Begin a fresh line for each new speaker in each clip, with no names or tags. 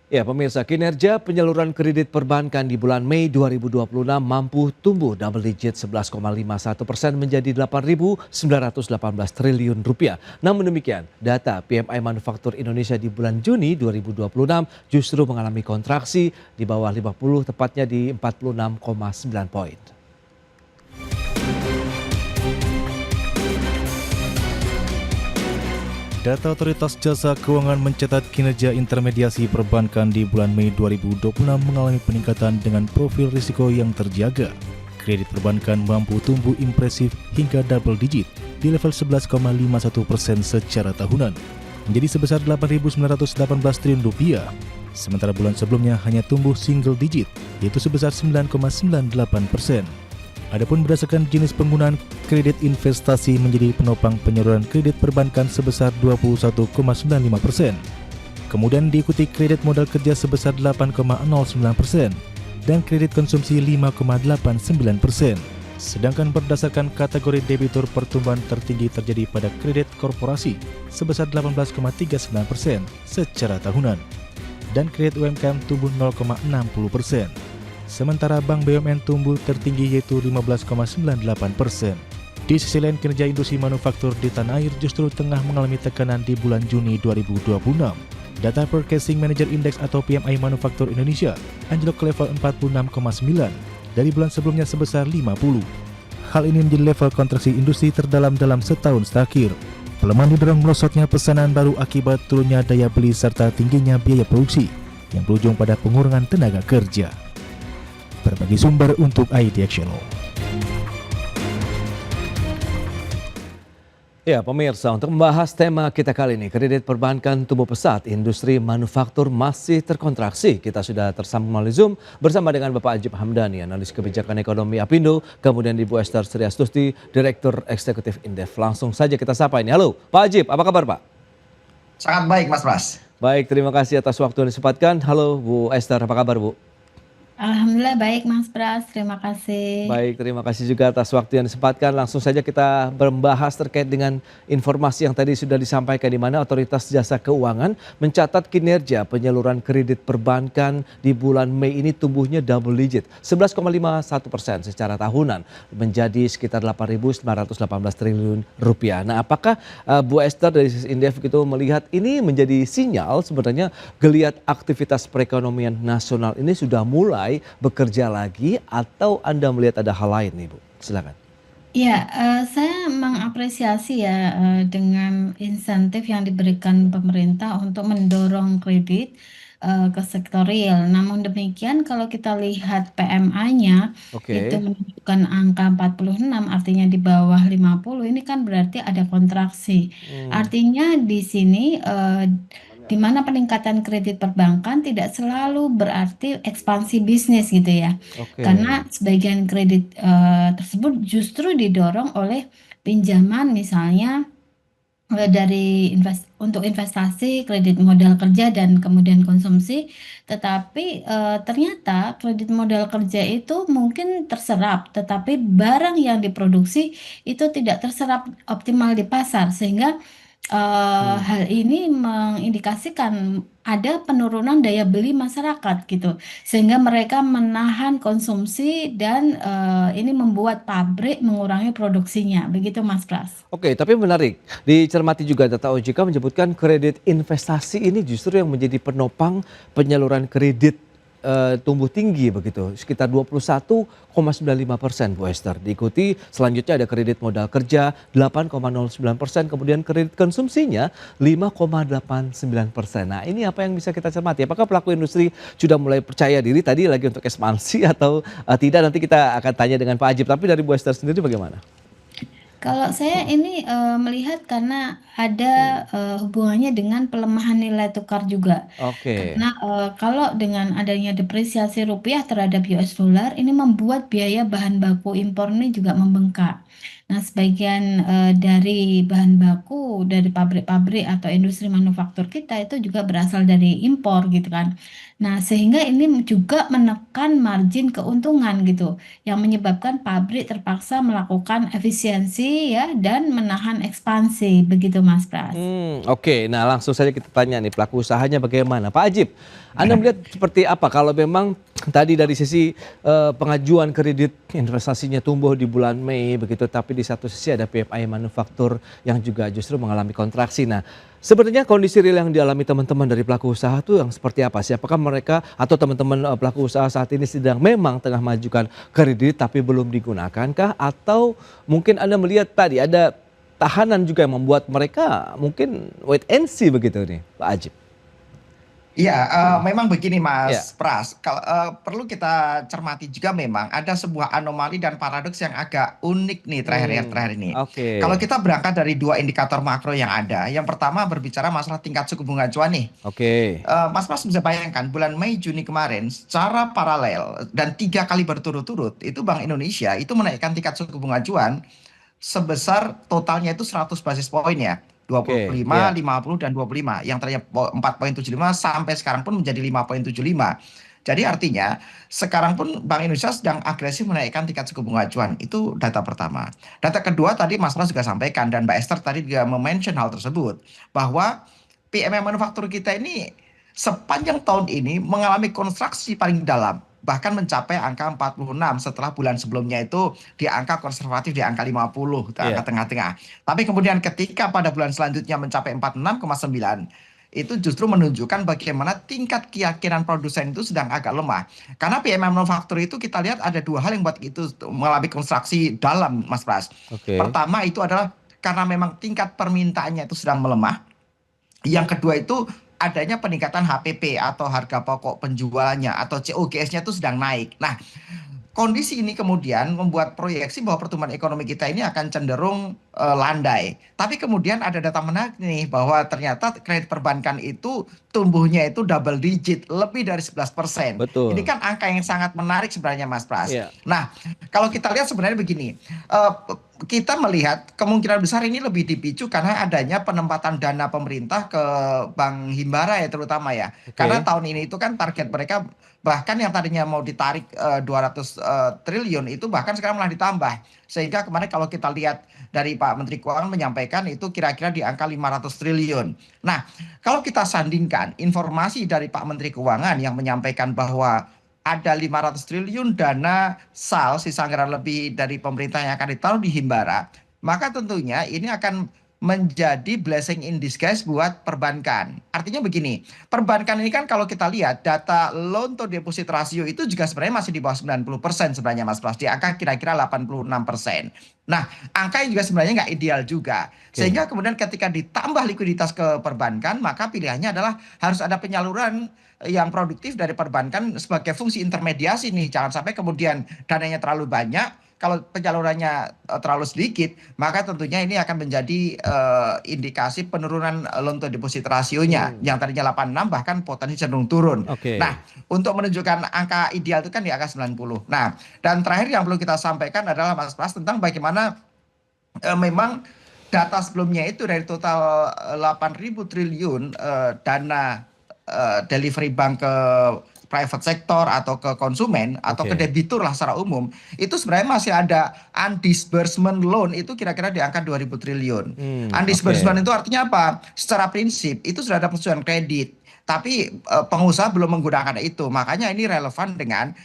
Ya, pemirsa, kinerja penyaluran kredit perbankan di bulan Mei 2026 mampu tumbuh double digit 11,51% menjadi 8.918 triliun rupiah. Namun demikian, data PMI Manufaktur Indonesia di bulan Juni 2026 justru mengalami kontraksi di bawah 50, tepatnya di 46,9 poin.
Data Otoritas Jasa Keuangan mencatat kinerja intermediasi perbankan di bulan Mei 2026 mengalami peningkatan dengan profil risiko yang terjaga. Kredit perbankan mampu tumbuh impresif hingga double digit di level 11,51% secara tahunan, menjadi sebesar 8.918 triliun rupiah. Sementara bulan sebelumnya hanya tumbuh single digit, yaitu sebesar 9,98%. Adapun berdasarkan jenis penggunaan, kredit investasi menjadi penopang penyaluran kredit perbankan sebesar 21,95%. Kemudian diikuti kredit modal kerja sebesar 8,09% dan kredit konsumsi 5,89%. Sedangkan berdasarkan kategori debitur, pertumbuhan tertinggi terjadi pada kredit korporasi sebesar 18,39% secara tahunan dan kredit UMKM tumbuh 0,60%. Sementara Bank BUMN tumbuh tertinggi yaitu 15,98%. Di sisi lain, kinerja industri manufaktur di tanah air justru tengah mengalami tekanan di bulan Juni 2026. Data Purchasing Manager Index atau PMI Manufaktur Indonesia anjlok ke level 46,9 dari bulan sebelumnya sebesar 50. Hal ini menjadi level kontraksi industri terdalam dalam setahun terakhir. Pelemahan didorong melosotnya pesanan baru akibat turunnya daya beli serta tingginya biaya produksi yang berujung pada pengurangan tenaga kerja. Berbagi sumber untuk IDXL.
Ya, pemirsa, untuk membahas tema kita kali ini, kredit perbankan tumbuh pesat, industri manufaktur masih terkontraksi. Kita sudah tersambung melalui Zoom bersama dengan Bapak Ajib Hamdani, analis kebijakan ekonomi Apindo, kemudian Ibu Esther Sriastuti, Direktur Eksekutif Indef. Langsung saja kita sapa ini. Halo, Pak Ajib, apa kabar Pak?
Sangat baik, Mas Pras.
Baik, terima kasih atas waktu yang disempatkan. Halo, Bu Esther, apa kabar Bu?
Alhamdulillah baik Mas Pras, terima kasih.
Baik, terima kasih juga atas waktu yang disempatkan. Langsung saja kita membahas terkait dengan informasi yang tadi sudah disampaikan, di mana Otoritas Jasa Keuangan mencatat kinerja penyaluran kredit perbankan di bulan Mei ini tumbuhnya double digit, 11,51% secara tahunan, menjadi sekitar 8.918 triliun rupiah. Nah, apakah Bu Esther dari Indef itu melihat ini menjadi sinyal sebenarnya geliat aktivitas perekonomian nasional ini sudah mulai bekerja lagi, atau Anda melihat ada hal lain nih Bu? Silakan.
Ya, saya mengapresiasi ya dengan insentif yang diberikan pemerintah untuk mendorong kredit ke sektor real. Namun demikian kalau kita lihat PMI-nya itu
Oke.
menunjukkan angka 46, artinya di bawah 50, ini kan berarti ada kontraksi.
Hmm,
Artinya di sini di mana peningkatan kredit perbankan tidak selalu berarti ekspansi bisnis gitu ya.
oke.
Karena sebagian kredit tersebut justru didorong oleh pinjaman misalnya dari untuk investasi, kredit modal kerja dan kemudian konsumsi. Tetapi ternyata kredit modal kerja itu mungkin terserap, tetapi barang yang diproduksi itu tidak terserap optimal di pasar, sehingga
Hmm.
hal ini mengindikasikan ada penurunan daya beli masyarakat gitu, sehingga mereka menahan konsumsi dan ini membuat pabrik mengurangi produksinya, begitu Mas Pras.
Oke, tapi menarik. Dicermati juga data OJK menyebutkan kredit investasi ini justru yang menjadi penopang penyaluran kredit tumbuh tinggi begitu, sekitar 21,95% Bu Esther. Diikuti selanjutnya ada kredit modal kerja 8,09%, kemudian kredit konsumsinya 5,89%. Nah, ini apa yang bisa kita cermati? Apakah pelaku industri sudah mulai percaya diri tadi lagi untuk ekspansi atau tidak? Nanti kita akan tanya dengan Pak Ajib. Tapi dari Bu Esther sendiri bagaimana?
Kalau saya ini melihat karena ada hubungannya dengan pelemahan nilai tukar juga.
Oke.
Karena kalau dengan adanya depresiasi rupiah terhadap US dollar ini membuat biaya bahan baku impor ini juga membengkak. Nah, sebagian dari bahan baku dari pabrik-pabrik atau industri manufaktur kita itu juga berasal dari impor gitu kan. Nah, sehingga ini juga menekan margin keuntungan gitu, yang menyebabkan pabrik terpaksa melakukan efisiensi ya dan menahan ekspansi, begitu Mas Pras.
Oke. Nah, langsung saja kita tanya nih pelaku usahanya bagaimana? Pak Ajib, Anda melihat seperti apa kalau memang tadi dari sisi pengajuan kredit investasinya tumbuh di bulan Mei begitu, tapi di satu sisi ada PMI manufaktur yang juga justru mengalami kontraksi. Nah, sebenarnya kondisi real yang dialami teman-teman dari pelaku usaha tuh yang seperti apa sih? Apakah mereka atau teman-teman pelaku usaha saat ini sedang memang tengah mengajukan kredit tapi belum digunakan kah? Atau mungkin Anda melihat tadi ada tahanan juga yang membuat mereka mungkin wait and see begitu nih, Pak Ajib?
Iya, memang begini
Ya,
Mas Pras, kalau perlu kita cermati juga memang ada sebuah anomali dan paradoks yang agak unik nih terakhir ini.
oke,
Kalau kita berangkat dari dua indikator makro yang ada, yang pertama berbicara masalah tingkat suku bunga acuan nih.
oke,
Mas Pras bisa bayangkan bulan Mei Juni kemarin secara paralel dan 3 kali berturut-turut itu Bank Indonesia itu menaikkan tingkat suku bunga acuan sebesar totalnya itu 100 basis poin ya. dua puluh
oke,
lima,
ya,
50 dan 25. Yang tadinya 4,75 sampai sekarang pun menjadi 5,75. Jadi artinya sekarang pun Bank Indonesia sedang agresif menaikkan tingkat suku bunga acuan. Itu data pertama. Data kedua tadi Mas Pras juga sampaikan dan Mbak Esther tadi juga mention hal tersebut bahwa PMI manufaktur kita ini sepanjang tahun ini mengalami konstruksi paling dalam, bahkan mencapai angka 46 setelah bulan sebelumnya itu di angka konservatif di angka 50, di angka
ya,
tengah-tengah. Tapi kemudian ketika pada bulan selanjutnya mencapai 46,9, itu justru menunjukkan bagaimana tingkat keyakinan produsen itu sedang agak lemah. Karena PMI manufaktur itu kita lihat ada dua hal yang buat itu mengalami konstruksi dalam, Mas Pras.
oke,
Pertama itu adalah karena memang tingkat permintaannya itu sedang melemah. Yang kedua itu adanya peningkatan HPP atau harga pokok penjualnya atau COGS-nya itu sedang naik. Nah, kondisi ini kemudian membuat proyeksi bahwa pertumbuhan ekonomi kita ini akan cenderung landai. Tapi kemudian ada data menarik nih bahwa ternyata kredit perbankan itu tumbuhnya itu double digit, lebih dari 11%. Ini
betul,
kan angka yang sangat menarik sebenarnya Mas Pras.
ya,
Nah, kalau kita lihat sebenarnya begini, eh, kita melihat kemungkinan besar ini lebih dipicu karena adanya penempatan dana pemerintah ke Bank Himbara ya terutama ya. Karena
oke,
tahun ini itu kan target mereka bahkan yang tadinya mau ditarik 200 triliun itu bahkan sekarang malah ditambah. Sehingga kemarin kalau kita lihat dari Pak Menteri Keuangan menyampaikan itu kira-kira di angka 500 triliun. Nah, kalau kita sandingkan informasi dari Pak Menteri Keuangan yang menyampaikan bahwa ada 500 triliun dana SAL, sisa anggaran lebih dari pemerintah yang akan ditaruh di Himbara, maka tentunya ini akan menjadi blessing in disguise buat perbankan. Artinya begini, perbankan ini kan kalau kita lihat data loan to deposit ratio itu juga sebenarnya masih di bawah 90% sebenarnya Mas Pras, di angka kira-kira 86%. Nah, angka yang juga sebenarnya nggak ideal juga.
oke,
Sehingga kemudian ketika ditambah likuiditas ke perbankan, maka pilihannya adalah harus ada penyaluran yang produktif dari perbankan sebagai fungsi intermediasi nih. Jangan sampai kemudian dananya terlalu banyak, kalau penyalurannya terlalu sedikit, maka tentunya ini akan menjadi indikasi penurunan loan to deposit rasionya.
hmm,
Yang tadinya 86 bahkan potensi cenderung turun.
oke,
Nah, untuk menunjukkan angka ideal itu kan di angka 90. Nah, dan terakhir yang perlu kita sampaikan adalah Mas Pras tentang bagaimana memang data sebelumnya itu dari total 8.000 triliun dana delivery bank ke private sector atau ke konsumen atau ke
oke,
debitur lah secara umum itu sebenarnya masih ada undisbursement loan itu kira-kira di angka 2.000 triliun.
oke,
Undisbursement itu artinya apa? Secara prinsip itu sudah ada persetujuan kredit, tapi pengusaha belum menggunakan itu. Makanya ini relevan dengan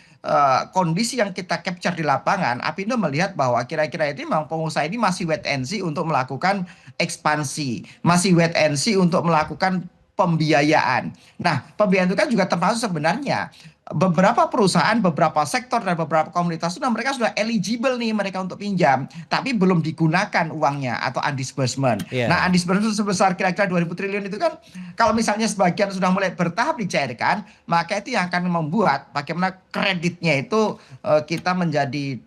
kondisi yang kita capture di lapangan. Apindo melihat bahwa kira-kira ini memang pengusaha ini masih wait and see untuk melakukan ekspansi, masih wait and see untuk melakukan pembiayaan. Nah, pembiayaan itu kan juga termasuk sebenarnya beberapa perusahaan, beberapa sektor dan beberapa komunitas sudah mereka sudah eligible nih mereka untuk pinjam, tapi belum digunakan uangnya atau undisbursement. Nah,
ya.
undisbursement sebesar kira-kira 2.000 triliun itu kan kalau misalnya sebagian sudah mulai bertahap dicairkan, maka itu yang akan membuat bagaimana kreditnya itu kita menjadi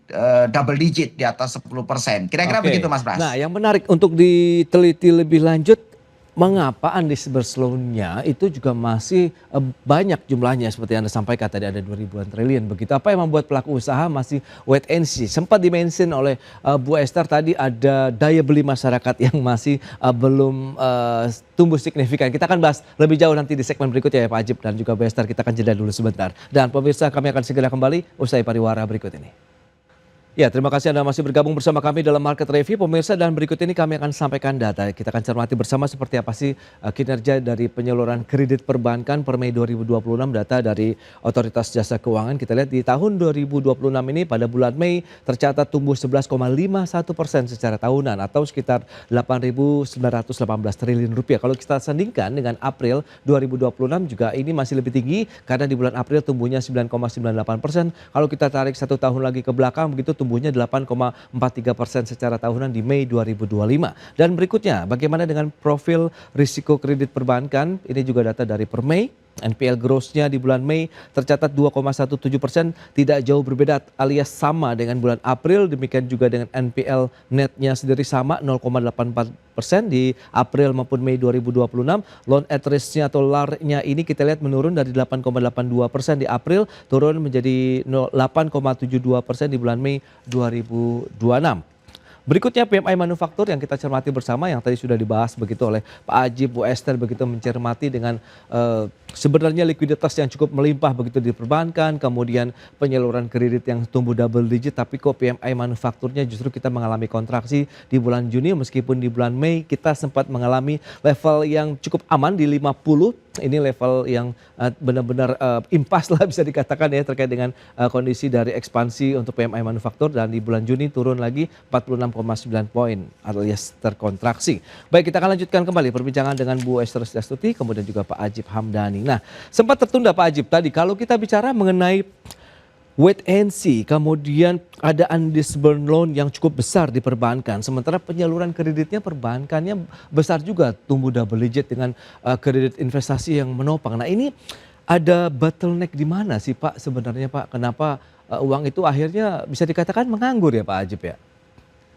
double digit di atas 10%. Kira-kira begitu
Oke.
Mas
Nah,
Pras.
yang menarik untuk diteliti lebih lanjut, mengapa undisbursed loan-nya itu juga masih banyak jumlahnya seperti Anda sampaikan tadi ada 2 ribuan triliun begitu. Apa yang membuat pelaku usaha masih wait and see? Sempat dimention oleh Bu Esther tadi ada daya beli masyarakat yang masih belum tumbuh signifikan. Kita akan bahas lebih jauh nanti di segmen berikutnya ya Pak Ajib dan juga Bu Esther. Kita akan jeda dulu sebentar. Dan pemirsa kami akan segera kembali usai pariwara berikut ini. Ya, terima kasih Anda masih bergabung bersama kami dalam Market Review, pemirsa, dan berikut ini kami akan sampaikan data. Kita akan cermati bersama seperti apa sih kinerja dari penyaluran kredit perbankan per Mei 2026, data dari Otoritas Jasa Keuangan. Kita lihat di tahun 2026 ini pada bulan Mei tercatat tumbuh 11,51% secara tahunan atau sekitar 8.918 triliun rupiah. Kalau kita sandingkan dengan April 2026 juga ini masih lebih tinggi karena di bulan April tumbuhnya 9,98%. Kalau kita tarik 1 tahun lagi ke belakang begitu tumbuhnya 8,43% secara tahunan di Mei 2025. Dan berikutnya, bagaimana dengan profil risiko kredit perbankan? Ini juga data dari per Mei. NPL gross-nya di bulan Mei tercatat 2,17%, tidak jauh berbeda alias sama dengan bulan April. Demikian juga dengan NPL net-nya sendiri sama 0,84% di April maupun Mei 2026. Loan at risk-nya atau LAR-nya ini kita lihat menurun dari 8,82% di April turun menjadi 8,72% di bulan Mei 2026. Berikutnya PMI manufaktur yang kita cermati bersama yang tadi sudah dibahas begitu oleh Pak Ajib, Bu Esther begitu mencermati dengan sebenarnya likuiditas yang cukup melimpah begitu di perbankan, kemudian penyaluran kredit yang tumbuh double digit, tapi kok PMI manufakturnya justru kita mengalami kontraksi di bulan Juni, meskipun di bulan Mei kita sempat mengalami level yang cukup aman di 50. Ini level yang benar-benar impas lah bisa dikatakan ya terkait dengan kondisi dari ekspansi untuk PMI manufaktur, dan di bulan Juni turun lagi 46,9 poin alias terkontraksi. Baik, kita akan lanjutkan kembali perbincangan dengan Bu Esther Setiastuti kemudian juga Pak Ajib Hamdani. Nah, sempat tertunda Pak Ajib tadi kalau kita bicara mengenai wait and see, kemudian ada undisbursed loan yang cukup besar di perbankan, sementara penyaluran kreditnya perbankannya besar juga, tumbuh double digit dengan kredit investasi yang menopang. Nah, ini ada bottleneck di mana sih Pak sebenarnya Pak? Kenapa uang itu akhirnya bisa dikatakan menganggur ya Pak Ajib ya?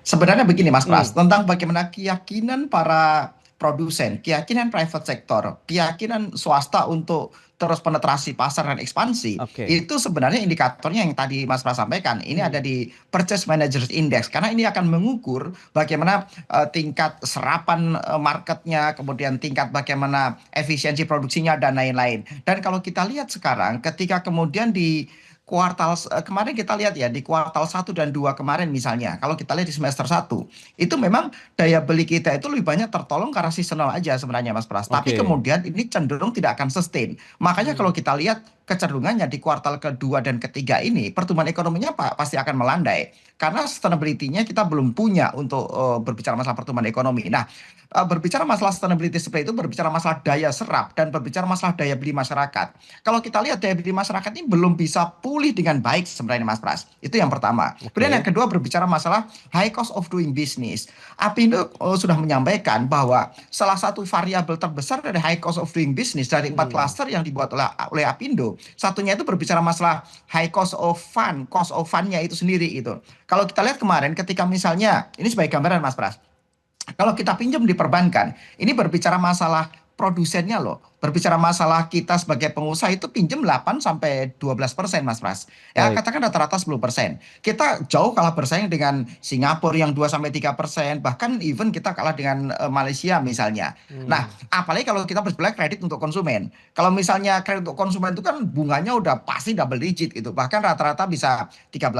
Sebenarnya begini Mas Pras, tentang bagaimana keyakinan para produsen, keyakinan private sector, keyakinan swasta untuk terus penetrasi pasar dan ekspansi,
Oke.
itu sebenarnya indikatornya yang tadi Mas Pras sampaikan, ini ada di Purchase Managers Index, karena ini akan mengukur bagaimana tingkat serapan marketnya, kemudian tingkat bagaimana efisiensi produksinya dan lain-lain. Dan kalau kita lihat sekarang, ketika kemudian di kuartal kemarin kita lihat ya di kuartal 1 dan 2 kemarin misalnya, kalau kita lihat di semester 1 itu memang daya beli kita itu lebih banyak tertolong karena seasonal aja sebenarnya Mas Pras. Tapi
Oke.
kemudian ini cenderung tidak akan sustain. Makanya kalau kita lihat kecenderungannya di kuartal kedua dan ketiga ini pertumbuhan ekonominya pasti akan melandai karena sustainability-nya kita belum punya untuk berbicara masalah pertumbuhan ekonomi. Nah, berbicara masalah sustainability seperti itu berbicara masalah daya serap dan berbicara masalah daya beli masyarakat. Kalau kita lihat daya beli masyarakat ini belum bisa pulih dengan baik sebenarnya Mas Pras. Itu yang pertama. Kemudian yang kedua berbicara masalah high cost of doing business. Apindo sudah menyampaikan bahwa salah satu variabel terbesar dari high cost of doing business dari 4 cluster yang dibuat oleh Apindo, satunya itu berbicara masalah high cost of fund-nya itu sendiri itu. Kalau kita lihat kemarin ketika misalnya, ini sebagai gambaran Mas Pras, kalau kita pinjam di perbankan, ini berbicara masalah produsennya loh. Berbicara masalah kita sebagai pengusaha itu pinjam 8-12% Mas Pras. Ya
Baik.
katakan rata-rata 10%. Kita jauh kalah bersaing dengan Singapura yang 2-3%. Bahkan even kita kalah dengan Malaysia misalnya. Nah apalagi kalau kita bersebelah kredit untuk konsumen. Kalau misalnya kredit untuk konsumen itu kan bunganya udah pasti double digit gitu. Bahkan rata-rata bisa 13%,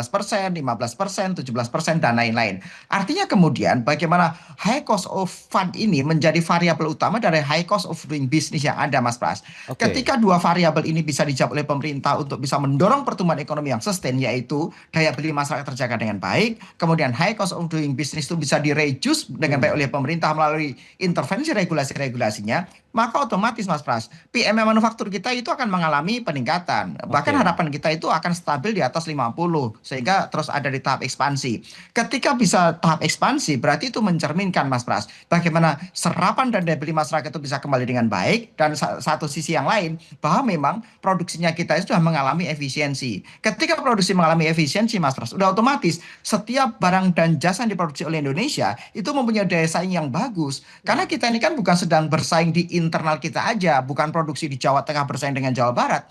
15%, 17% dan lain-lain. Artinya kemudian bagaimana high cost of fund ini menjadi variabel utama dari high cost of doing business yang ada Mas Pras.
Oke.
Ketika dua variabel ini bisa dijawab oleh pemerintah untuk bisa mendorong pertumbuhan ekonomi yang sustain, yaitu daya beli masyarakat terjaga dengan baik, kemudian high cost of doing business itu bisa direduce dengan baik oleh pemerintah melalui intervensi regulasi-regulasinya, maka otomatis Mas Pras, PMI manufaktur kita itu akan mengalami peningkatan. Bahkan
Oke,
harapan kita itu akan stabil di atas 50, sehingga terus ada di tahap ekspansi. Ketika bisa tahap ekspansi, berarti itu mencerminkan Mas Pras, bagaimana serapan dan daya beli masyarakat itu bisa kembali dengan baik, dan satu sisi yang lain, bahwa memang produksinya kita itu sudah mengalami efisiensi. Ketika produksi mengalami efisiensi Mas Pras, udah otomatis setiap barang dan jasa yang diproduksi oleh Indonesia itu mempunyai daya saing yang bagus. Karena kita ini kan bukan sedang bersaing di internal kita aja, bukan produksi di Jawa Tengah bersaing dengan Jawa Barat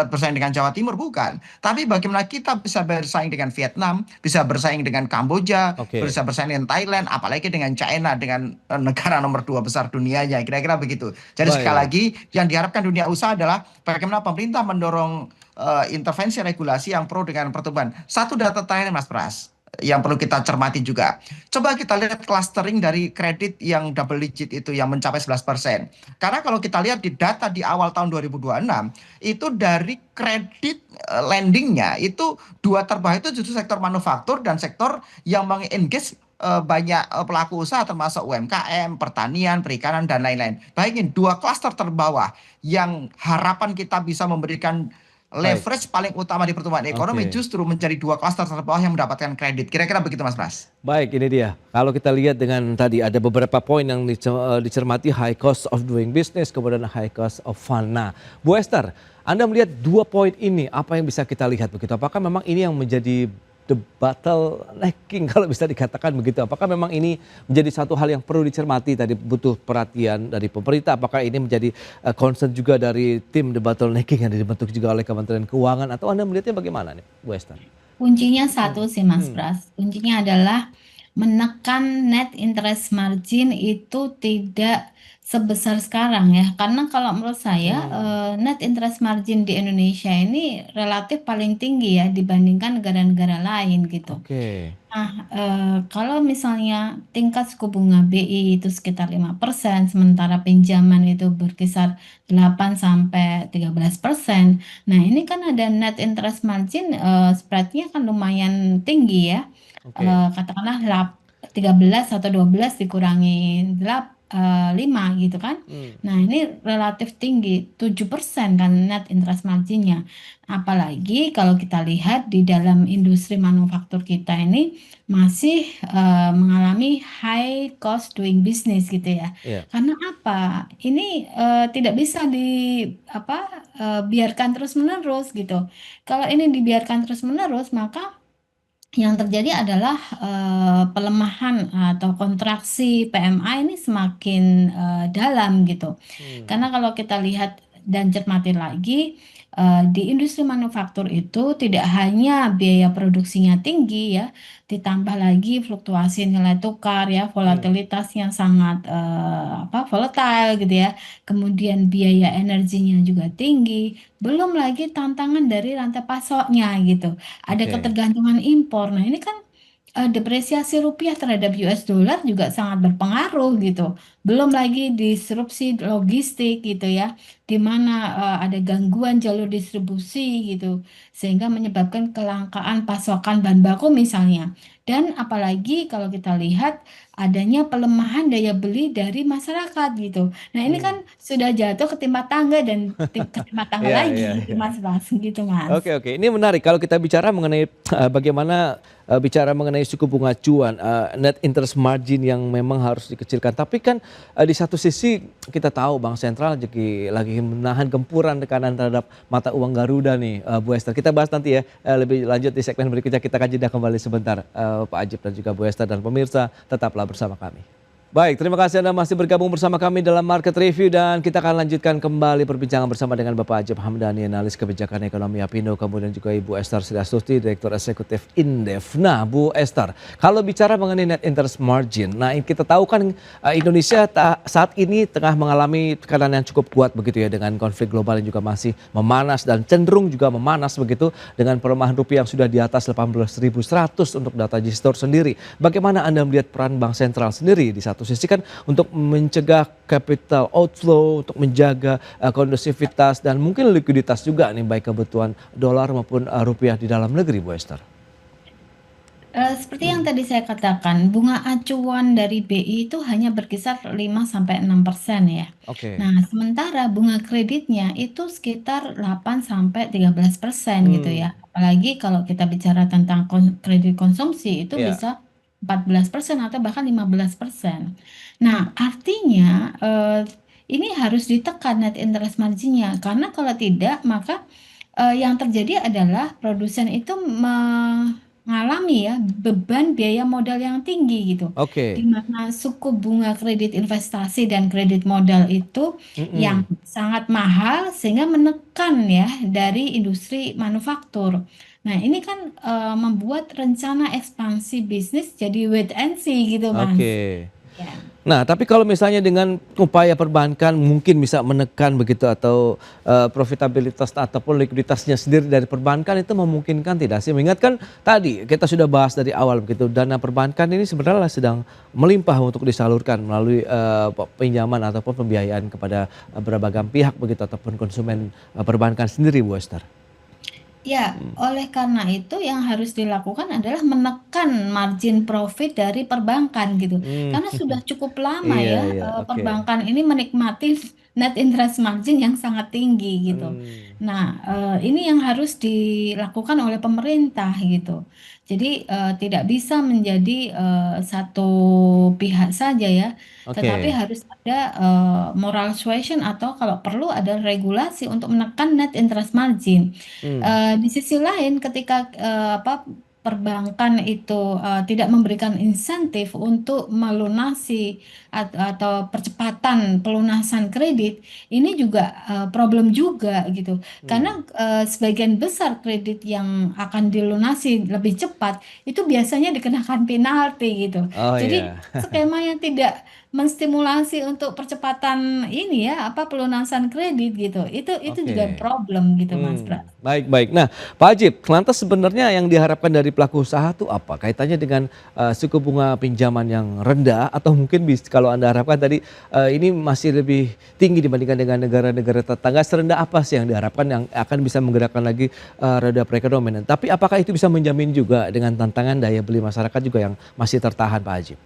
bersaing dengan Jawa Timur, bukan. Tapi bagaimana kita bisa bersaing dengan Vietnam, bisa bersaing dengan Kamboja,
oke,
bisa bersaing dengan Thailand, apalagi dengan China, dengan negara nomor 2 besar dunianya, kira-kira begitu. Jadi sekali
baik.
lagi yang diharapkan dunia usaha adalah bagaimana pemerintah mendorong intervensi regulasi yang pro dengan pertumbuhan. Satu data terakhir Mas Pras, yang perlu kita cermati juga. Coba kita lihat clustering dari kredit yang double digit itu yang mencapai 11%. Karena kalau kita lihat di data di awal tahun 2026, itu dari kredit lendingnya itu dua terbawah itu justru sektor manufaktur dan sektor yang mengengage banyak pelaku usaha termasuk UMKM, pertanian, perikanan, dan lain-lain. Bayangin dua klaster terbawah yang harapan kita bisa memberikan
Baik,
leverage paling utama di pertumbuhan ekonomi
oke.
justru menjadi dua klaster terbawah yang mendapatkan kredit. Kira-kira begitu Mas Pras.
Baik, ini dia. Kalau kita lihat dengan tadi ada beberapa poin yang dicermati, high cost of doing business, kemudian high cost of fund. Nah, Bu Esther, Anda melihat dua poin ini, apa yang bisa kita lihat begitu? Apakah memang ini yang menjadi the bottlenecking kalau bisa dikatakan begitu? Apakah memang ini menjadi satu hal yang perlu dicermati, tadi butuh perhatian dari pemerintah? Apakah ini menjadi concern juga dari tim the bottlenecking yang dibentuk juga oleh Kementerian Keuangan? Atau Anda melihatnya bagaimana nih, Bu Esther?
Kuncinya satu sih Mas
Hmm,
Pras. Kuncinya adalah menekan net interest margin itu tidak sebesar sekarang ya. Karena kalau menurut saya
hmm,
net interest margin di Indonesia ini relatif paling tinggi ya dibandingkan negara-negara lain gitu.
oke.
Nah, kalau misalnya tingkat suku bunga BI itu sekitar 5%, sementara pinjaman itu berkisar 8 sampai 13%. Nah, ini kan ada net interest margin, spread-nya kan lumayan tinggi ya.
Oke.
Katakanlah 13 atau 12 dikurangi 5 gitu kan.
Hmm,
Nah, ini relatif tinggi, 7% kan net interest margin-nya. Apalagi kalau kita lihat di dalam industri manufaktur kita ini masih mengalami high cost doing business gitu ya.
iya,
Karena apa? Ini tidak bisa biarkan terus-menerus gitu. Kalau ini dibiarkan terus-menerus, maka yang terjadi adalah pelemahan atau kontraksi PMI ini semakin dalam gitu.
hmm,
Karena kalau kita lihat dan cermati lagi di industri manufaktur itu tidak hanya biaya produksinya tinggi ya, ditambah lagi fluktuasi nilai tukar ya,
hmm,
volatilitas yang sangat volatile gitu ya. Kemudian biaya energinya juga tinggi, belum lagi tantangan dari rantai pasoknya gitu. Ada
oke.
ketergantungan impor. Nah, ini kan depresiasi rupiah terhadap US dollar juga sangat berpengaruh gitu. Belum lagi disrupsi logistik gitu ya, di mana ada gangguan jalur distribusi gitu, sehingga menyebabkan kelangkaan pasokan bahan baku misalnya. Dan apalagi kalau kita lihat adanya pelemahan daya beli dari masyarakat gitu. Nah, ini
Hmm.
kan sudah jatuh ketimpa tangga dan ketimpa tangga
Iya, iya,
lagi gitu
iya.
Mas Bas, gitu
Oke,
Mas.
oke. Ini menarik kalau kita bicara mengenai bagaimana bicara mengenai suku bunga acuan, net interest margin yang memang harus dikecilkan. Tapi kan di satu sisi kita tahu Bank Sentral lagi menahan gempuran tekanan terhadap mata uang Garuda nih, Bu Esther. Kita bahas nanti ya lebih lanjut di segmen berikutnya. Kita akan jeda kembali sebentar, Pak Ajib dan juga Bu Esther, dan pemirsa tetaplah bersama kami. Baik, terima kasih Anda masih bergabung bersama kami dalam Market Review, dan kita akan lanjutkan kembali perbincangan bersama dengan Bapak Ajib Hamdani, analis kebijakan ekonomi Apindo, kemudian juga Ibu Esther Sidastuti, Direktur Eksekutif Indef. Nah, Bu Esther, kalau bicara mengenai net interest margin, nah kita tahu kan Indonesia saat ini tengah mengalami tekanan yang cukup kuat begitu ya, dengan konflik global yang juga masih memanas dan cenderung juga memanas begitu, dengan pelemahan rupiah yang sudah di atas 18.100 untuk data Gistor sendiri. Bagaimana Anda melihat peran Bank Sentral sendiri di satu sisi kan untuk mencegah capital outflow, untuk menjaga kondusivitas dan mungkin likuiditas juga nih, baik kebutuhan dolar maupun rupiah di dalam negeri, Bu Esther?
Seperti yang tadi saya katakan, bunga acuan dari BI itu hanya berkisar 5-6% ya.
Oke.
Nah, sementara bunga kreditnya itu sekitar 8-13% gitu
Hmm,
ya. Apalagi kalau kita bicara tentang kredit konsumsi itu
ya.
bisa 14% atau bahkan 15%. Nah, artinya ini harus ditekan net interest margin-nya karena kalau tidak maka yang terjadi adalah produsen itu mengalami ya beban biaya modal yang tinggi gitu, di
Oke.
mana suku bunga kredit investasi dan kredit modal itu yang
Mm-mm.
sangat mahal sehingga menekan ya dari industri manufaktur. Nah, ini kan membuat rencana ekspansi bisnis jadi wait and see gitu, Mas.
Oke.
Ya.
Nah, tapi kalau misalnya dengan upaya perbankan mungkin bisa menekan begitu atau profitabilitas ataupun likuiditasnya sendiri dari perbankan itu memungkinkan tidak sih? Mengingat kan tadi kita sudah bahas dari awal begitu dana perbankan ini sebenarnya sedang melimpah untuk disalurkan melalui pinjaman ataupun pembiayaan kepada berbagai pihak begitu ataupun konsumen perbankan sendiri, Bu Esther.
Ya, oleh karena itu yang harus dilakukan adalah menekan margin profit dari perbankan gitu.
Hmm,
Karena sudah cukup lama
iya
ya
iya, oke.
perbankan ini menikmati net interest margin yang sangat tinggi gitu.
Hmm,
Nah, ini yang harus dilakukan oleh pemerintah gitu. Jadi tidak bisa menjadi satu pihak saja ya, tetapi
oke.
harus ada moral suasion atau kalau perlu ada regulasi untuk menekan net interest margin.
Hmm,
Di sisi lain ketika, perbankan itu, tidak memberikan insentif untuk melunasi atau percepatan pelunasan kredit, ini juga, problem juga gitu. Karena,
hmm.
sebagian besar kredit yang akan dilunasi lebih cepat, itu biasanya dikenakan penalti gitu.
Oh
Jadi
ya.
skema yang tidak menstimulasi untuk percepatan ini ya, pelunasan kredit gitu, itu juga
Oke.
problem gitu, Mas Bra.
Baik baik. Nah, Pak Ajib, lantas sebenarnya yang diharapkan dari pelaku usaha itu apa? Kaitannya dengan suku bunga pinjaman yang rendah atau mungkin kalau Anda harapkan tadi ini masih lebih tinggi dibandingkan dengan negara-negara tetangga, serendah apa sih yang diharapkan yang akan bisa menggerakkan lagi roda perekonomian? Tapi apakah itu bisa menjamin juga dengan tantangan daya beli masyarakat juga yang masih tertahan, Pak Ajib?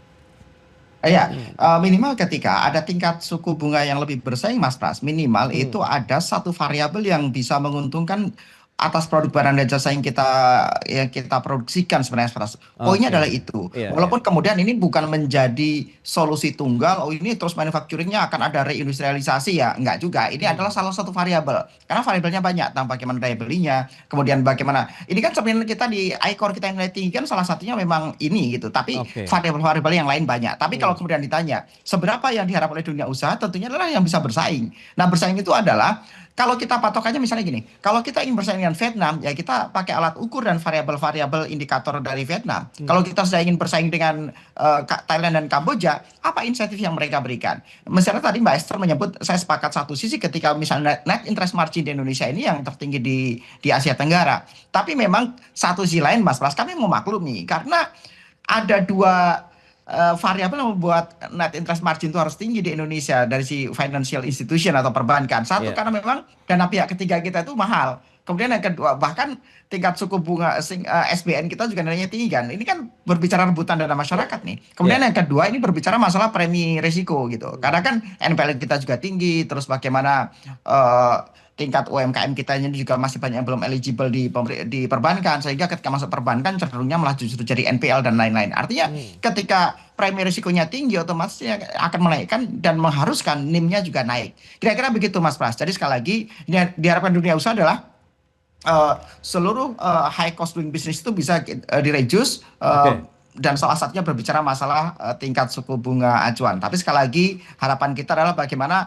Iya, minimal ketika ada tingkat suku bunga yang lebih bersaing Mas Pras, minimal
Hmm,
itu ada satu variabel yang bisa menguntungkan atas produk barang dan jasa yang kita produksikan sebenarnya Mas Pras. Poinnya
oke.
adalah itu.
Iya iya.
Walaupun kemudian ini bukan menjadi solusi tunggal, oh ini terus manufacturingnya akan ada reindustrialisasi ya, enggak juga. Ini adalah
Hmm,
salah satu variabel. Karena variabelnya banyak, tentang bagaimana daya belinya, kemudian bagaimana. Ini kan sebenarnya kita di ICOR kita yang nilai tinggi kan salah satunya memang ini gitu. Tapi
oke.
variabel-variabel yang lain banyak. Tapi
Hmm,
kalau kemudian ditanya, seberapa yang diharap oleh dunia usaha, tentunya adalah yang bisa bersaing. Nah, bersaing itu adalah kalau kita patokannya misalnya gini, kalau kita ingin bersaing dengan Vietnam, ya kita pakai alat ukur dan variabel-variabel indikator dari Vietnam.
hmm.
Kalau kita sudah ingin bersaing dengan Thailand dan Kamboja, apa insentif yang mereka berikan? Misalnya tadi Mbak Esther menyebut, saya sepakat satu sisi ketika misalnya net interest margin di Indonesia ini yang tertinggi di Asia Tenggara. Tapi memang satu sisi lain, Mas Pras, kami memaklumi karena ada dua variabel yang membuat net interest margin itu harus tinggi di Indonesia dari si financial institution atau perbankan. Satu,
Iya.
karena memang dana pihak ketiga kita itu mahal. Kemudian yang kedua, bahkan tingkat suku bunga SBN kita juga nilainya tinggi kan. Ini kan berbicara rebutan dana masyarakat nih. Kemudian
Iya.
yang kedua, ini berbicara masalah premi risiko gitu. Karena kan NPL kita juga tinggi, terus bagaimana eh, tingkat UMKM kita ini juga masih banyak yang belum eligible di perbankan, sehingga ketika masuk perbankan cenderungnya malah justru jadi NPL dan lain-lain. Artinya
Hmm.
ketika premi risikonya tinggi, otomatis akan menaikkan dan mengharuskan NIM-nya juga naik. Kira-kira begitu Mas Pras. Jadi sekali lagi, ini diharapkan dunia usaha adalah seluruh high cost doing business itu bisa direduce,
Oke.
dan salah satunya berbicara masalah tingkat suku bunga acuan. Tapi sekali lagi harapan kita adalah bagaimana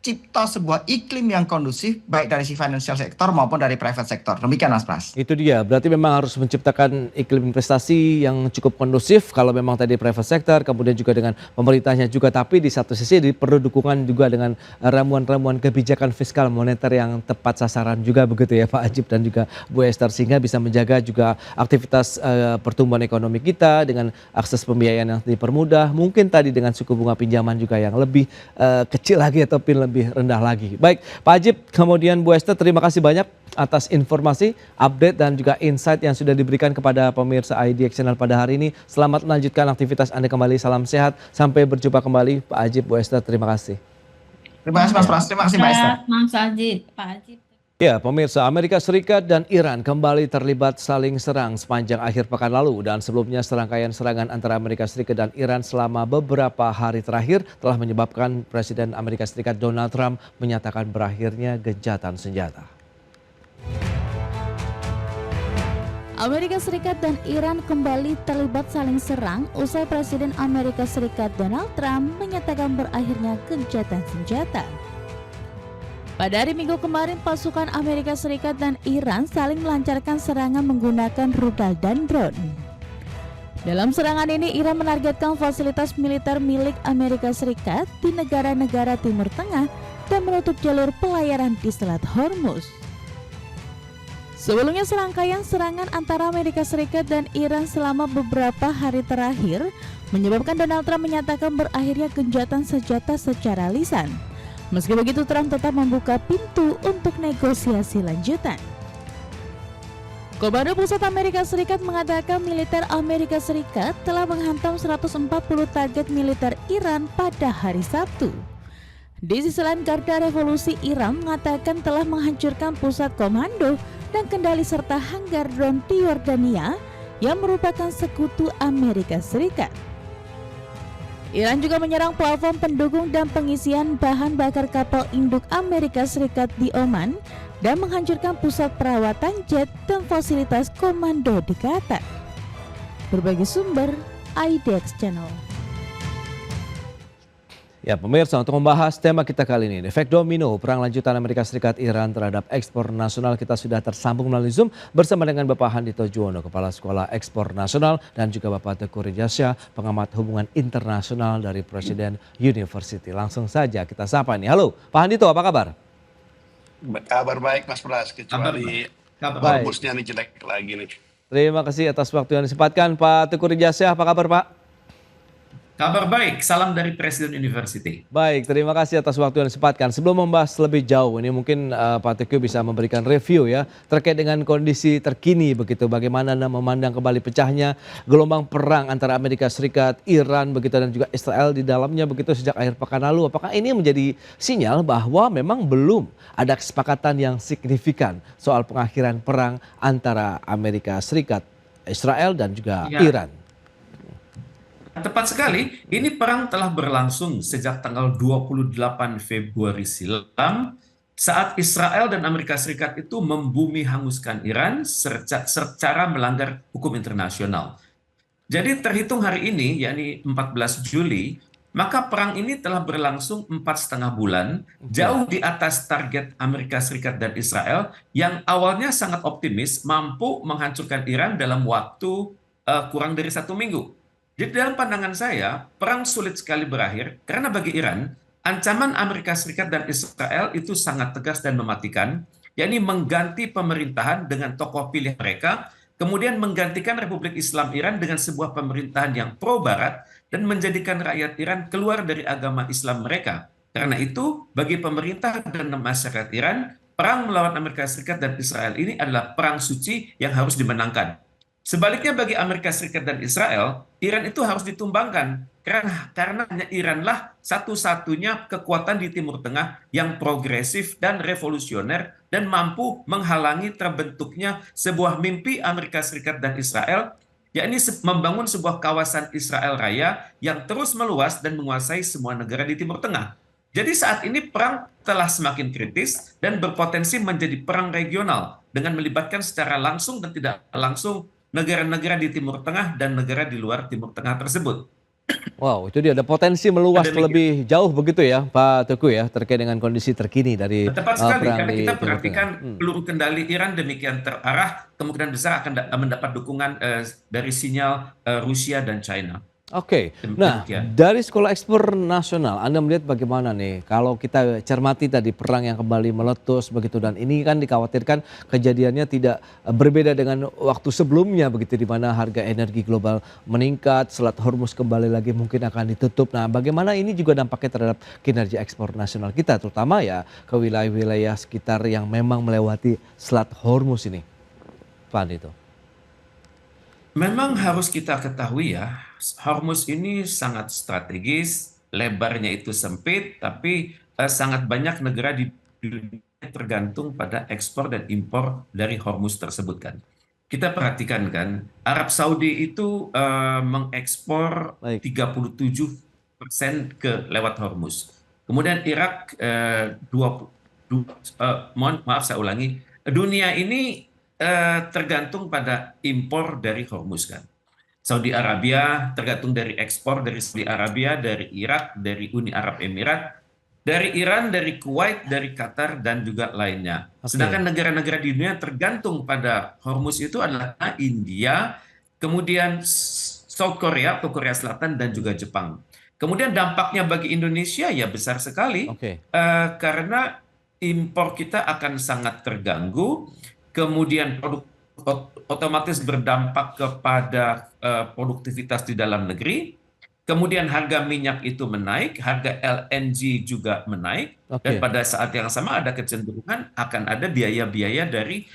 tercipta sebuah iklim yang kondusif baik dari si financial sector maupun dari private sector. Demikian Mas Pras.
Itu dia, berarti memang harus menciptakan iklim investasi yang cukup kondusif kalau memang tadi private sector, kemudian juga dengan pemerintahnya juga, tapi di satu sisi perlu dukungan juga dengan ramuan-ramuan kebijakan fiskal moneter yang tepat sasaran juga begitu ya Pak Ajib dan juga Bu Esther, sehingga bisa menjaga juga aktivitas pertumbuhan ekonomi kita dengan akses pembiayaan yang dipermudah, mungkin tadi dengan suku bunga pinjaman juga yang lebih kecil lagi ataupun lebih lebih rendah lagi. Baik, Pak Ajib, kemudian Bu Esther, terima kasih banyak atas informasi, update dan juga insight yang sudah diberikan kepada pemirsa IDX Channel pada hari ini. Selamat melanjutkan aktivitas Anda kembali, salam sehat, sampai berjumpa kembali. Pak Ajib, Bu Esther, terima kasih.
Terima kasih Mas Pras, terima kasih Mbak Esther.
Mas Ajib, Pak Ajib.
Ya, pemirsa, Amerika Serikat dan Iran kembali terlibat saling serang sepanjang akhir pekan lalu dan sebelumnya serangkaian serangan antara Amerika Serikat dan Iran selama beberapa hari terakhir telah menyebabkan Presiden Amerika Serikat Donald Trump menyatakan berakhirnya gencatan senjata.
Amerika Serikat dan Iran kembali terlibat saling serang usai Presiden Amerika Serikat Donald Trump menyatakan berakhirnya gencatan senjata. Pada hari Minggu kemarin, pasukan Amerika Serikat dan Iran saling melancarkan serangan menggunakan rudal dan drone. Dalam serangan ini, Iran menargetkan fasilitas militer milik Amerika Serikat di negara-negara Timur Tengah dan menutup jalur pelayaran di Selat Hormuz. Sebelumnya, serangkaian serangan antara Amerika Serikat dan Iran selama beberapa hari terakhir menyebabkan Donald Trump menyatakan berakhirnya gencatan senjata secara lisan. Meski begitu, Trump tetap membuka pintu untuk negosiasi lanjutan. Komando Pusat Amerika Serikat mengatakan militer Amerika Serikat telah menghantam 140 target militer Iran pada hari Sabtu. Di sisi lain, Garda Revolusi Iran mengatakan telah menghancurkan pusat komando dan kendali serta hanggar drone di Yordania yang merupakan sekutu Amerika Serikat. Iran juga menyerang platform pendukung dan pengisian bahan bakar kapal induk Amerika Serikat di Oman dan menghancurkan pusat perawatan jet dan fasilitas komando di Qatar. Berbagai sumber IDX Channel.
Ya, pemirsa, untuk membahas tema kita kali ini, efek domino perang lanjutan Amerika Serikat Iran terhadap ekspor nasional, kita sudah tersambung melalui Zoom bersama dengan Bapak Handito Juwono, Kepala Sekolah Ekspor Nasional, dan juga Bapak Teguh Rijasya, pengamat hubungan internasional dari Presiden University. Langsung saja kita sapa nih. Halo, Pak Handito, apa kabar?
Kabar baik Mas Pras, kecuali hormusnya nih jelek lagi nih.
Terima kasih atas waktu yang disempatkan. Pak Teguh Rijasya, apa kabar Pak?
Kabar baik, salam dari Presiden University.
Baik, terima kasih atas waktu yang disempatkan. Sebelum membahas lebih jauh, ini mungkin Pak Teguh bisa memberikan review ya terkait dengan kondisi terkini begitu. Bagaimana Anda memandang kembali pecahnya gelombang perang antara Amerika Serikat, Iran begitu dan juga Israel di dalamnya begitu sejak akhir pekan lalu. Apakah ini menjadi sinyal bahwa memang belum ada kesepakatan yang signifikan soal pengakhiran perang antara Amerika Serikat, Israel dan juga Iran?
Tepat sekali, ini perang telah berlangsung sejak tanggal 28 Februari silam saat Israel dan Amerika Serikat itu membumi hanguskan Iran secara melanggar hukum internasional. Jadi terhitung hari ini, yakni 14 Juli, maka perang ini telah berlangsung 4,5 bulan, jauh di atas target Amerika Serikat dan Israel yang awalnya sangat optimis mampu menghancurkan Iran dalam waktu kurang dari 1 minggu. Jadi dalam pandangan saya, perang sulit sekali berakhir karena bagi Iran, ancaman Amerika Serikat dan Israel itu sangat tegas dan mematikan, yakni mengganti pemerintahan dengan tokoh pilih mereka, kemudian menggantikan Republik Islam Iran dengan sebuah pemerintahan yang pro-Barat dan menjadikan rakyat Iran keluar dari agama Islam mereka. Karena itu, bagi pemerintah dan masyarakat Iran, perang melawan Amerika Serikat dan Israel ini adalah perang suci yang harus dimenangkan. Sebaliknya bagi Amerika Serikat dan Israel, Iran itu harus ditumbangkan karena hanya Iranlah satu-satunya kekuatan di Timur Tengah yang progresif dan revolusioner dan mampu menghalangi terbentuknya sebuah mimpi Amerika Serikat dan Israel, yakni membangun sebuah kawasan Israel Raya yang terus meluas dan menguasai semua negara di Timur Tengah. Jadi saat ini perang telah semakin kritis dan berpotensi menjadi perang regional dengan melibatkan secara langsung dan tidak langsung negara-negara di Timur Tengah dan negara di luar Timur Tengah tersebut.
Wow, itu dia ada potensi meluas lebih jauh begitu ya Pak Teguh ya terkait dengan kondisi terkini dari
tepat sekali
perang
karena
di
kita
Timur
perhatikan
Tengah.
peluru kendali Iran demikian terarah, kemungkinan besar akan mendapat dukungan dari sinyal Rusia dan China.
Oke, nah
Demikian.
dari Sekolah Ekspor Nasional, Anda melihat bagaimana nih kalau kita cermati tadi perang yang kembali meletus begitu dan ini kan dikhawatirkan kejadiannya tidak berbeda dengan waktu sebelumnya begitu di mana harga energi global meningkat, Selat Hormuz kembali lagi mungkin akan ditutup. Nah, bagaimana ini juga dampaknya terhadap kinerja ekspor nasional kita terutama ya ke wilayah-wilayah sekitar yang memang melewati Selat Hormuz ini, Pak Andito.
Memang harus kita ketahui ya, Hormuz ini sangat strategis, lebarnya itu sempit, tapi sangat banyak negara di dunia tergantung pada ekspor dan impor dari Hormuz tersebut kan. Kita perhatikan kan, Arab Saudi itu mengekspor
Baik.
37% ke lewat Hormuz. Kemudian Irak maaf saya ulangi, dunia ini tergantung pada impor dari Hormuz kan. Saudi Arabia tergantung dari ekspor dari Saudi Arabia, dari Irak, dari Uni Arab Emirat, dari Iran, dari Kuwait, dari Qatar, dan juga lainnya.
Oke.
Sedangkan negara-negara di dunia tergantung pada Hormuz itu adalah India, kemudian South Korea atau Korea Selatan, dan juga Jepang. Kemudian dampaknya bagi Indonesia ya besar sekali,
Oke.
karena impor kita akan sangat terganggu, kemudian otomatis berdampak kepada produktivitas di dalam negeri, kemudian harga minyak itu menaik, harga LNG juga menaik, dan
Oke.
pada saat yang sama ada kecenderungan akan ada biaya-biaya dari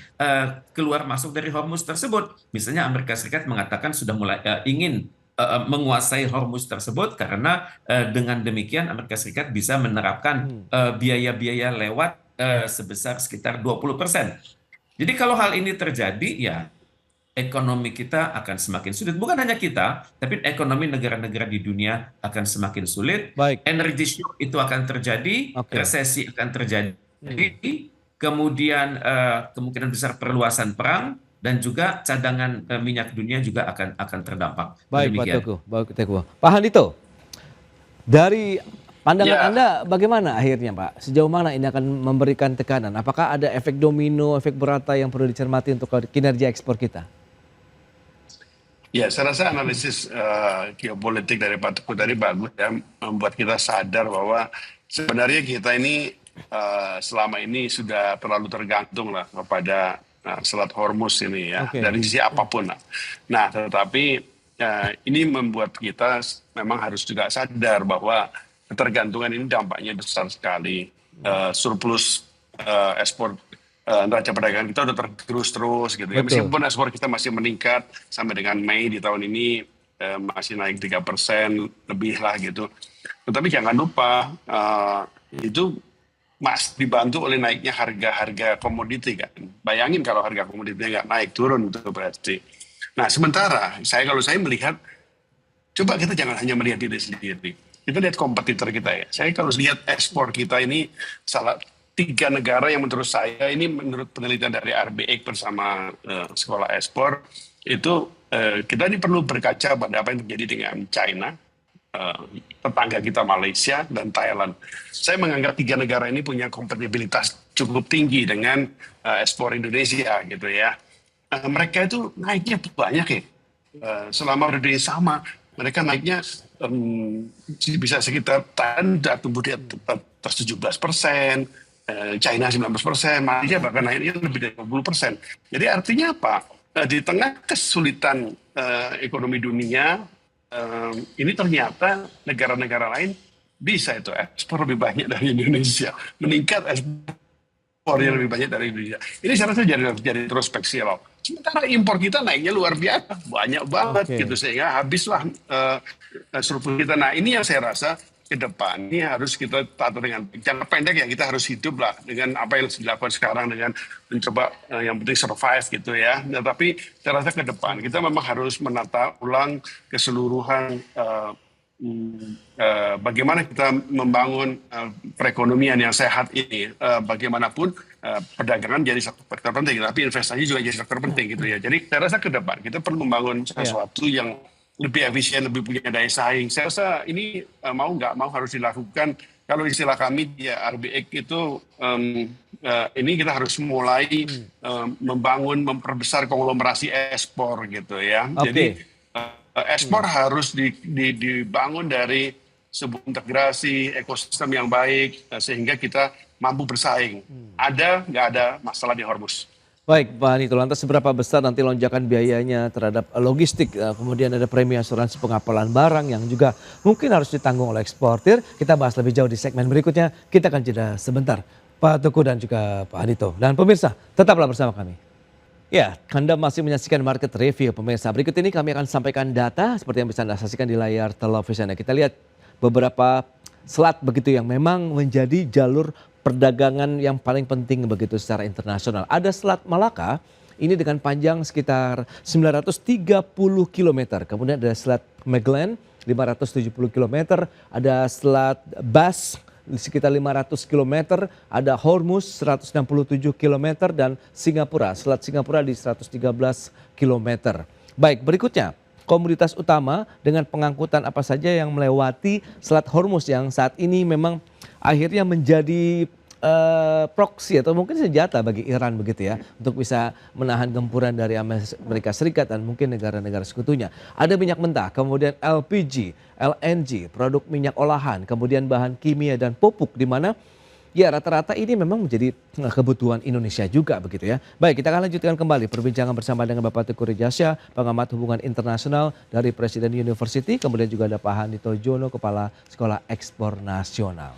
keluar masuk dari Hormuz tersebut. Misalnya Amerika Serikat mengatakan sudah mulai ingin menguasai Hormuz tersebut karena dengan demikian Amerika Serikat bisa menerapkan biaya-biaya lewat sebesar sekitar 20%. Jadi kalau hal ini terjadi ya ekonomi kita akan semakin sulit. Bukan hanya kita, tapi ekonomi negara-negara di dunia akan semakin sulit.
Baik.
Energy shock itu akan terjadi,
Oke.
resesi akan terjadi, kemudian kemungkinan besar perluasan perang, dan juga cadangan minyak dunia juga akan terdampak.
Baik, Pak
Demikian.
Teguh. Baik, Teguh. Pak Handito, dari pandangan
Ya.
Anda bagaimana akhirnya Pak? Sejauh mana ini akan memberikan tekanan? Apakah ada efek domino, efek berata yang perlu dicermati untuk kinerja ekspor kita?
Ya, saya rasa analisis geopolitik dari Pak Teguh tadi bagus ya, membuat kita sadar bahwa sebenarnya kita ini selama ini sudah terlalu tergantung lah kepada Selat Hormuz ini ya,
Oke.
dari sisi apapun lah. Nah, tetapi ini membuat kita memang harus juga sadar bahwa ketergantungan ini dampaknya besar sekali. Surplus ekspor neraca perdagangan kita udah tergerus terus gitu ya.
Betul.
Meskipun ekspor kita masih meningkat sampai dengan Mei di tahun ini masih naik 3% lebih lah gitu. Tetapi jangan lupa itu dibantu oleh naiknya harga-harga komoditi kan. Bayangin kalau harga komoditinya nggak naik, turun itu berarti. Nah sementara kalau saya melihat, coba kita jangan hanya melihat diri sendiri. Kita lihat kompetitor kita ya. Saya kalau lihat ekspor kita ini salah 3 negara yang menurut saya ini menurut penelitian dari RBX bersama Sekolah Ekspor itu kita ini perlu berkaca pada apa yang terjadi dengan China, tetangga kita Malaysia dan Thailand. Saya menganggap 3 negara ini punya kompatibilitas cukup tinggi dengan ekspor Indonesia gitu ya. Mereka itu naiknya banyak ya. Selama periode yang sama mereka naiknya bisa sekitar Thailand sudah tumbuh di atas 17%, China 19%, Malaysia bahkan naiknya lebih dari 20%. Jadi artinya apa? Di tengah kesulitan ekonomi dunia, ini ternyata negara-negara lain bisa itu ekspor lebih banyak dari Indonesia, meningkat ekspornya lebih banyak dari Indonesia. Ini saya rasa jadi introspeksi loh. Sementara impor kita naiknya luar biasa, banyak banget gitu sehingga habislah surplus kita. Nah ini yang saya rasa ke depan ini harus kita tata dengan jangka pendek ya, kita harus hidup lah dengan apa yang dilakukan sekarang dengan mencoba yang penting survive gitu ya. Nah, tapi saya rasa ke depan kita memang harus menata ulang keseluruhan bagaimana kita membangun perekonomian yang sehat ini. Bagaimanapun perdagangan jadi sektor penting, tapi investasi juga jadi sektor penting gitu ya. Jadi saya rasa ke depan kita perlu membangun sesuatu yang lebih efisien, lebih punya daya saing. Saya rasa ini mau nggak mau harus dilakukan. Kalau istilah kami di RBX itu ini kita harus mulai membangun, memperbesar konglomerasi ekspor gitu ya. Jadi Ekspor harus dibangun dari sebuah integrasi ekosistem yang baik sehingga kita mampu bersaing. Ada nggak ada masalah di Hormuz.
Baik, Pak Hanito, lantas seberapa besar nanti lonjakan biayanya terhadap logistik, kemudian ada premi asuransi pengapalan barang yang juga mungkin harus ditanggung oleh eksportir. Kita bahas lebih jauh di segmen berikutnya. Kita akan jeda sebentar, Pak Teguh dan juga Pak Hanito. Dan pemirsa, tetaplah bersama kami. Ya, Anda masih menyaksikan Market Review pemirsa. Berikut ini kami akan sampaikan data seperti yang bisa Anda saksikan di layar televisi. Kita lihat beberapa selat begitu yang memang menjadi jalur perdagangan yang paling penting begitu secara internasional. Ada Selat Malaka, ini dengan panjang sekitar 930 km. Kemudian ada Selat Magellan 570 km, ada Selat Bass sekitar 500 km, ada Hormuz 167 km dan Singapura, Selat Singapura di 113 km. Baik, berikutnya komoditas utama dengan pengangkutan apa saja yang melewati Selat Hormuz yang saat ini memang akhirnya menjadi proksi atau mungkin senjata bagi Iran begitu ya untuk bisa menahan gempuran dari Amerika Serikat dan mungkin negara-negara sekutunya. Ada minyak mentah, kemudian LPG, LNG, produk minyak olahan, kemudian bahan kimia dan pupuk di mana ya rata-rata ini memang menjadi kebutuhan Indonesia juga begitu ya. Baik, kita akan lanjutkan kembali perbincangan bersama dengan Bapak Teguh Rejasya, pengamat hubungan internasional dari Presiden University, kemudian juga ada Pak Hanito Jono, Kepala Sekolah Ekspor Nasional.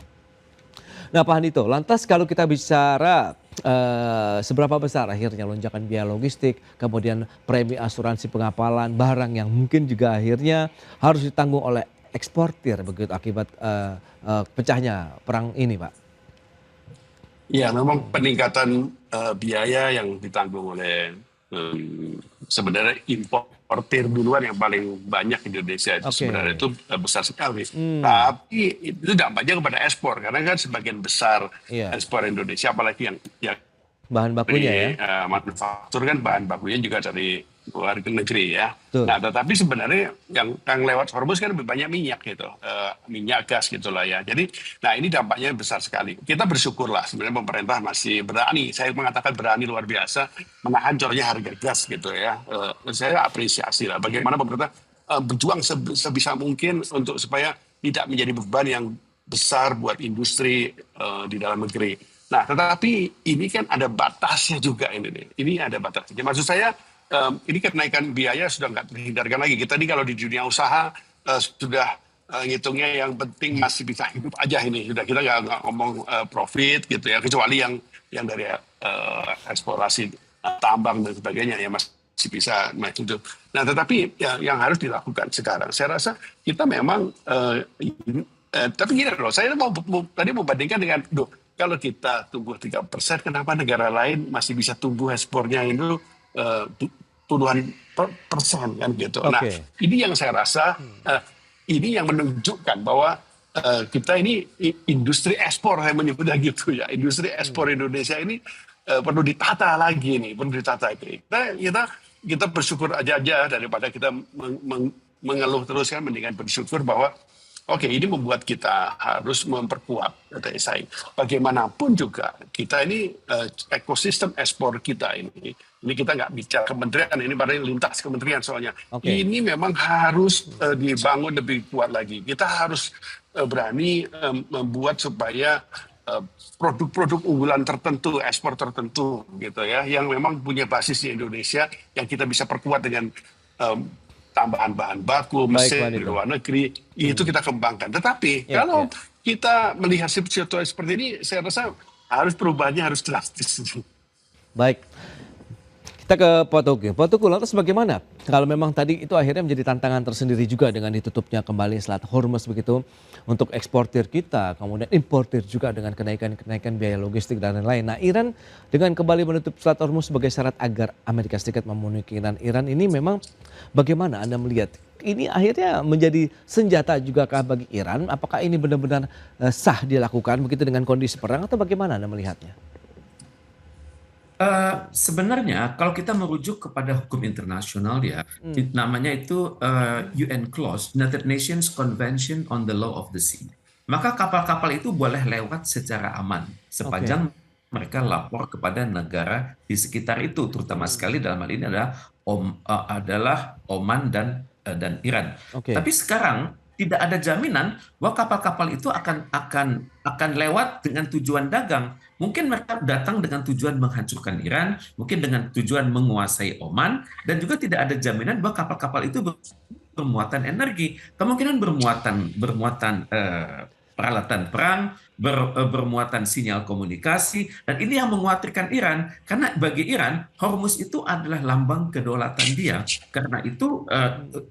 Nah Pak Hanito, lantas kalau kita bicara seberapa besar akhirnya lonjakan biaya logistik, kemudian premi asuransi pengapalan barang yang mungkin juga akhirnya harus ditanggung oleh eksportir begitu akibat pecahnya perang ini Pak?
Ya, memang peningkatan biaya yang ditanggung oleh sebenarnya importir duluan yang paling banyak di Indonesia itu sebenarnya itu besar sekali. Tapi itu dampaknya kepada ekspor karena kan sebagian besar ekspor Indonesia apalagi yang
bahan bakunya
ya manufaktur kan bahan bakunya juga dari luar negeri ya.
Tuh.
Nah tetapi sebenarnya yang lewat Hormuz kan lebih banyak minyak gitu, minyak gas gitulah ya. Jadi nah ini dampaknya besar sekali. Kita bersyukurlah sebenarnya pemerintah masih berani, saya mengatakan berani luar biasa menahan cornya harga gas gitu ya. Saya apresiasi lah bagaimana pemerintah berjuang sebisa mungkin untuk supaya tidak menjadi beban yang besar buat industri di dalam negeri. Nah tetapi ini kan ada batasnya juga ini. Ini ada batasnya. Maksud saya ini kenaikan biaya sudah nggak terhindarkan lagi. Kita nih kalau di dunia usaha sudah ngitungnya yang penting masih bisa hidup aja ini. Sudah kita nggak ngomong profit gitu ya. Kecuali yang dari eksplorasi tambang dan sebagainya ya masih bisa hidup. Nah tetapi yang harus dilakukan sekarang, saya rasa kita memang tapi gini loh. Saya tadi mau bandingkan dengan kalau kita tumbuh 3%, kenapa negara lain masih bisa tumbuh ekspornya itu puluhan persen kan gitu. Nah ini yang saya rasa ini yang menunjukkan bahwa kita ini industri ekspor saya menyebutnya gitu ya. Industri ekspor Indonesia ini perlu ditata lagi nih, perlu ditata ini. Kita bersyukur aja daripada kita mengeluh terus kan, mendingan bersyukur bahwa oke, ini membuat kita harus memperkuat daya saing. Bagaimanapun juga kita ini ekosistem ekspor kita ini kita nggak bicara kementerian, ini pada lintas kementerian soalnya. Ini memang harus dibangun lebih kuat lagi. Kita harus berani membuat supaya produk-produk unggulan tertentu, ekspor tertentu gitu ya, yang memang punya basis di Indonesia, yang kita bisa perkuat dengan tambahan bahan baku, mesin di luar negeri, itu kita kembangkan. Tetapi kalau kita melihat situasi seperti ini, saya rasa perubahannya harus drastis.
Baik, kita ke Pak Teguh. Pak Teguh, lantas bagaimana kalau memang tadi itu akhirnya menjadi tantangan tersendiri juga dengan ditutupnya kembali Selat Hormuz begitu untuk eksportir kita, kemudian importir juga dengan kenaikan biaya logistik dan lain-lain. Nah Iran dengan kembali menutup Selat Hormuz sebagai syarat agar Amerika Serikat memenuhi keinginan Iran ini memang bagaimana Anda melihat? Ini akhirnya menjadi senjata juga kah bagi Iran? Apakah ini benar-benar sah dilakukan begitu dengan kondisi perang atau bagaimana Anda melihatnya?
Sebenarnya kalau kita merujuk kepada hukum internasional ya, namanya itu UN Clause, United Nations Convention on the Law of the Sea. Maka kapal-kapal itu boleh lewat secara aman sepanjang mereka lapor kepada negara di sekitar itu, terutama sekali dalam hal ini adalah Oman dan dan Iran.
Oke.
Tapi sekarang tidak ada jaminan bahwa kapal-kapal itu akan lewat dengan tujuan dagang. Mungkin mereka datang dengan tujuan menghancurkan Iran, mungkin dengan tujuan menguasai Oman, dan juga tidak ada jaminan bahwa kapal-kapal itu bermuatan energi. Kemungkinan bermuatan peralatan perang, bermuatan sinyal komunikasi, dan ini yang mengkhawatirkan Iran, karena bagi Iran Hormuz itu adalah lambang kedaulatan dia. Karena itu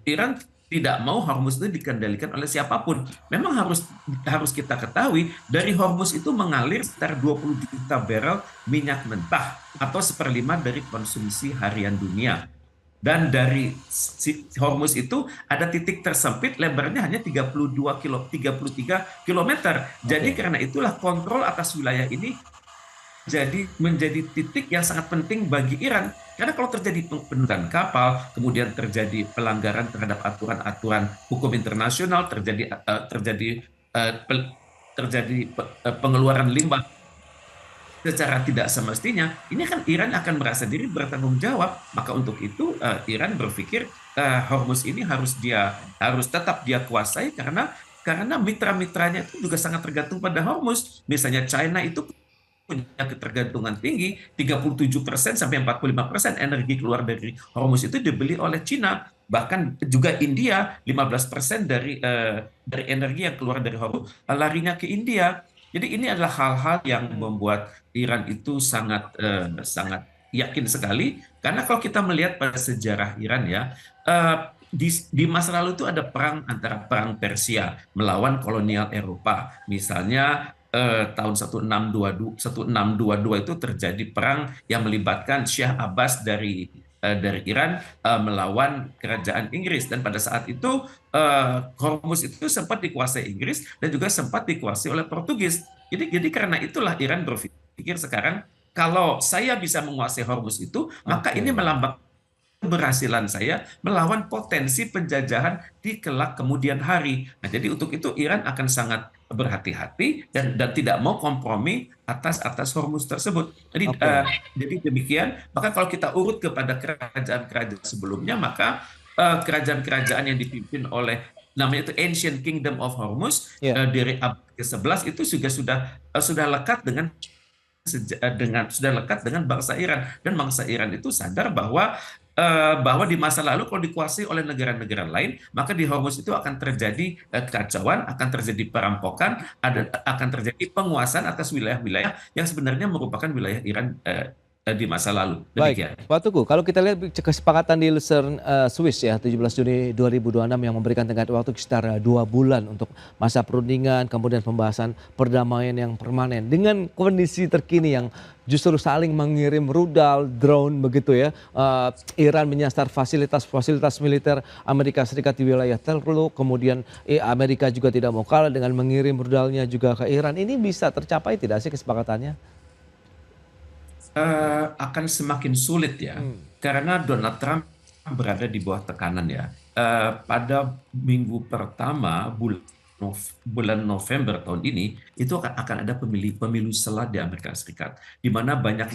Iran tidak mau Hormuz itu dikendalikan oleh siapapun. Memang harus kita ketahui dari Hormuz itu mengalir sekitar 20 juta barrel minyak mentah atau 1/5 dari konsumsi harian dunia. Dan dari Hormuz itu ada titik tersempit, lebarnya hanya 33 kilometer. Jadi karena itulah kontrol atas wilayah ini menjadi titik yang sangat penting bagi Iran. Karena kalau terjadi penundukan kapal, kemudian terjadi pelanggaran terhadap aturan-aturan hukum internasional, terjadi pengeluaran limbah secara tidak semestinya, ini kan Iran akan merasa diri bertanggung jawab. Maka untuk itu Iran berpikir Hormuz ini harus tetap dia kuasai, karena mitra-mitranya itu juga sangat tergantung pada Hormuz. Misalnya China itu punya ketergantungan tinggi, 37% sampai 45% energi keluar dari Hormuz itu dibeli oleh China. Bahkan juga India, 15% dari energi yang keluar dari Hormuz larinya ke India. Jadi ini adalah hal-hal yang membuat Iran itu sangat yakin sekali, karena kalau kita melihat pada sejarah Iran ya, di masa lalu itu ada perang antara perang Persia melawan kolonial Eropa. Misalnya tahun 1622 itu terjadi perang yang melibatkan Syah Abbas dari Iran melawan kerajaan Inggris, dan pada saat itu Hormuz itu sempat dikuasai Inggris dan juga sempat dikuasai oleh Portugis. Jadi karena itulah Iran berpikir sekarang, kalau saya bisa menguasai Hormuz itu, maka ini melambang keberhasilan saya melawan potensi penjajahan di kelak kemudian hari. Nah, jadi untuk itu Iran akan sangat berhati-hati dan tidak mau kompromi atas Hormuz tersebut. Jadi jadi demikian. Maka kalau kita urut kepada kerajaan-kerajaan sebelumnya, maka kerajaan-kerajaan yang dipimpin oleh namanya itu Ancient Kingdom of Hormuz dari abad ke-11 itu juga sudah lekat dengan bangsa Iran, dan bangsa Iran itu sadar bahwa di masa lalu kalau dikuasai oleh negara-negara lain, maka di Hormuz itu akan terjadi kekacauan, akan terjadi perampokan, akan terjadi penguasaan atas wilayah-wilayah yang sebenarnya merupakan wilayah Iran di masa lalu. Demikian.
Baik, Pak Tugu, kalau kita lihat kesepakatan di Lucerne, Swiss ya, 17 Juni 2026 yang memberikan tenggat waktu sekitar 2 bulan untuk masa perundingan, kemudian pembahasan perdamaian yang permanen. Dengan kondisi terkini yang justru saling mengirim rudal, drone begitu ya, Iran menyasar fasilitas militer Amerika Serikat di wilayah Teluk, kemudian Amerika juga tidak mau kalah dengan mengirim rudalnya juga ke Iran. Ini bisa tercapai tidak sih kesepakatannya?
Akan semakin sulit ya, karena Donald Trump berada di bawah tekanan ya. Pada minggu pertama bulan November tahun ini itu akan ada pemilu sela di Amerika Serikat, di mana banyak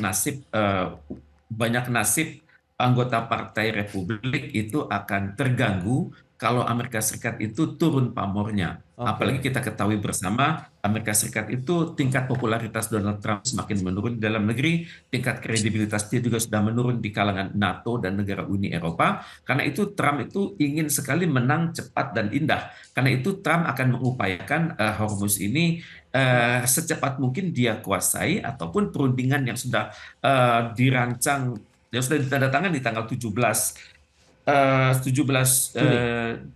nasib anggota Partai Republik itu akan terganggu kalau Amerika Serikat itu turun pamornya. Apalagi kita ketahui bersama, Amerika Serikat itu tingkat popularitas Donald Trump semakin menurun di dalam negeri, tingkat kredibilitas dia juga sudah menurun di kalangan NATO dan negara Uni Eropa. Karena itu Trump itu ingin sekali menang cepat dan indah. Karena itu Trump akan mengupayakan Hormuz ini secepat mungkin dia kuasai, ataupun perundingan yang sudah dirancang, yang sudah ditandatangani di tanggal 17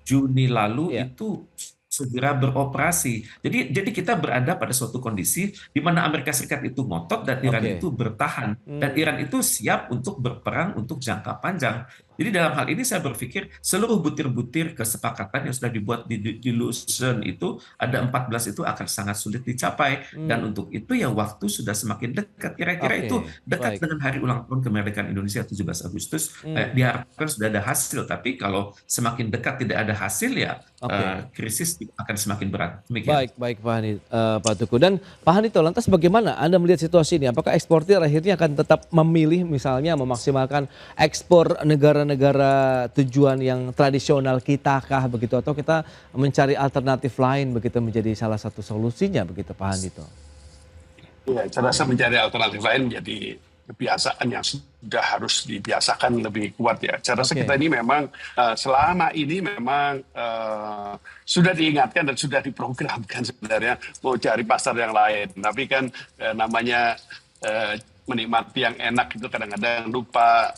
Juni lalu itu segera beroperasi. Jadi kita berada pada suatu kondisi di mana Amerika Serikat itu ngotot dan Iran itu bertahan, dan Iran itu siap untuk berperang untuk jangka panjang. Jadi dalam hal ini saya berpikir seluruh butir-butir kesepakatan yang sudah dibuat di Lucerne itu ada 14 itu akan sangat sulit dicapai, dan untuk itu ya waktu sudah semakin dekat. Kira-kira itu dekat dengan hari ulang tahun kemerdekaan Indonesia 17 Agustus. Diharapkan sudah ada hasil, tapi kalau semakin dekat tidak ada hasil ya krisis akan semakin berat. Demikian.
Baik Pak Tugu. Dan Pak Hanito, lantas bagaimana Anda melihat situasi ini? Apakah eksportir akhirnya akan tetap memilih misalnya memaksimalkan ekspor negara-negara negara tujuan yang tradisional kita kah begitu, atau kita mencari alternatif lain begitu menjadi salah satu solusinya begitu Pak Handito?
Ya, saya rasa mencari alternatif lain menjadi kebiasaan yang sudah harus dibiasakan lebih kuat ya. Saya rasa kita ini memang selama ini memang sudah diingatkan dan sudah diprogramkan sebenarnya mau cari pasar yang lain. Tapi kan namanya menikmati yang enak itu kadang-kadang lupa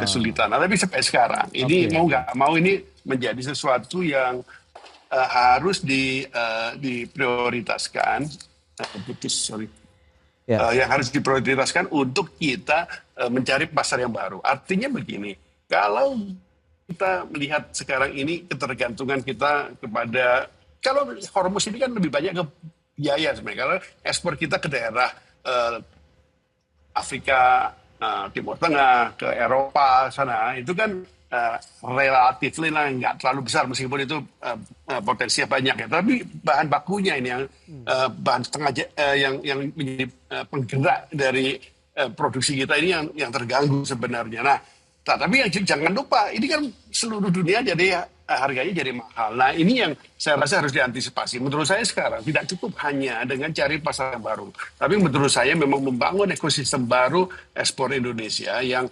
kesulitan. Nah, tapi sampai sekarang ini mau nggak mau ini menjadi sesuatu yang harus diprioritaskan. Yang harus diprioritaskan untuk kita mencari pasar yang baru. Artinya begini, kalau kita melihat sekarang ini ketergantungan kita kepada, kalau Hormuz ini kan lebih banyak ke biaya sebenarnya. Kalau ekspor kita ke daerah Afrika, Timur Tengah, ke Eropa sana, itu kan relatif lah nggak terlalu besar meskipun itu potensinya banyak ya. Tapi bahan bakunya ini yang bahan setengah yang menjadi penggerak dari produksi kita ini yang terganggu sebenarnya. Nah, tapi yang jangan lupa ini kan seluruh dunia jadi harganya jadi mahal. Nah, ini yang saya rasa harus diantisipasi. Menurut saya sekarang tidak cukup hanya dengan cari pasar yang baru, tapi menurut saya memang membangun ekosistem baru ekspor Indonesia yang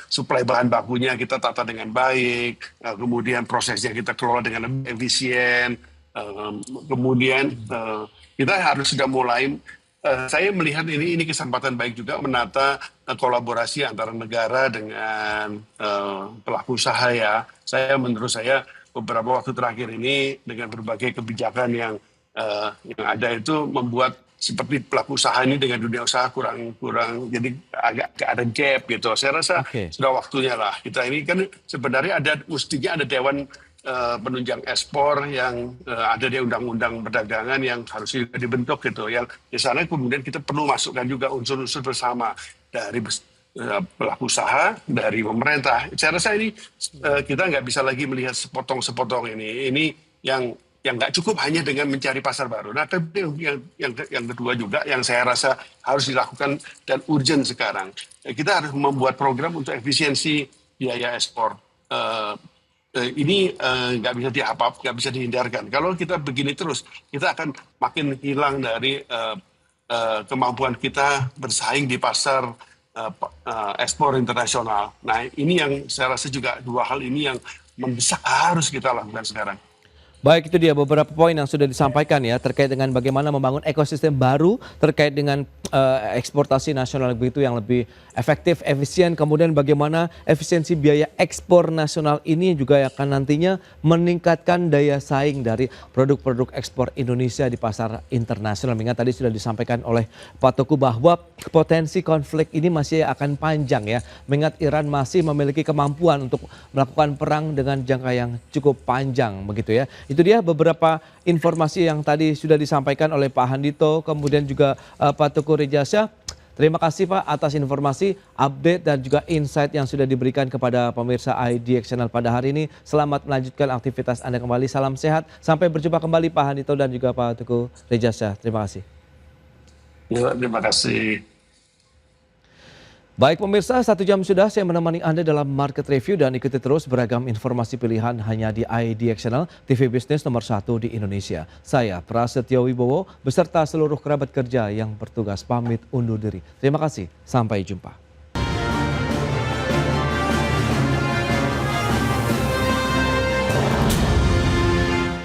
suplai bahan bakunya kita tata dengan baik, kemudian prosesnya kita kelola dengan lebih efisien, kemudian kita harus sudah mulai. Saya melihat ini kesempatan baik juga menata kolaborasi antara negara dengan pelaku usaha ya. Menurut saya beberapa waktu terakhir ini dengan berbagai kebijakan yang ada itu membuat seperti pelaku usaha ini dengan dunia usaha kurang jadi agak ada gap gitu. Saya rasa sudah waktunya lah kita ini kan sebenarnya mestinya ada Dewan penunjang ekspor yang ada di undang-undang perdagangan yang harus dibentuk gitu, yang di sana kemudian kita perlu masukkan juga unsur-unsur bersama dari pelaku usaha, dari pemerintah. Saya rasa ini kita nggak bisa lagi melihat sepotong-sepotong ini yang nggak cukup hanya dengan mencari pasar baru. Nah, tapi yang kedua juga yang saya rasa harus dilakukan dan urgent sekarang, kita harus membuat program untuk efisiensi biaya ekspor. Ini nggak bisa dihindarkan. Kalau kita begini terus, kita akan makin hilang dari kemampuan kita bersaing di pasar ekspor internasional. Nah, ini yang saya rasa juga dua hal ini yang mendesak harus kita lakukan sekarang.
Baik, itu dia beberapa poin yang sudah disampaikan ya terkait dengan bagaimana membangun ekosistem baru terkait dengan eksportasi nasional begitu yang lebih efektif, efisien, kemudian bagaimana efisiensi biaya ekspor nasional ini juga akan nantinya meningkatkan daya saing dari produk-produk ekspor Indonesia di pasar internasional. Mengingat tadi sudah disampaikan oleh Pak Teguh bahwa potensi konflik ini masih akan panjang ya, mengingat Iran masih memiliki kemampuan untuk melakukan perang dengan jangka yang cukup panjang begitu ya. Itu dia beberapa informasi yang tadi sudah disampaikan oleh Pak Handito, kemudian juga Pak Teguh Rejasa. Terima kasih Pak atas informasi, update dan juga insight yang sudah diberikan kepada pemirsa IDX Channel pada hari ini. Selamat melanjutkan aktivitas Anda kembali, salam sehat. Sampai berjumpa kembali Pak Handito dan juga Pak Teguh Rejasa. Terima kasih.
Ya, terima kasih.
Baik pemirsa, 1 jam sudah saya menemani Anda dalam Market Review dan ikuti terus beragam informasi pilihan hanya di IDX Channel, TV bisnis nomor 1 di Indonesia. Saya Prasetyo Wibowo beserta seluruh kerabat kerja yang bertugas pamit undur diri. Terima kasih, sampai jumpa.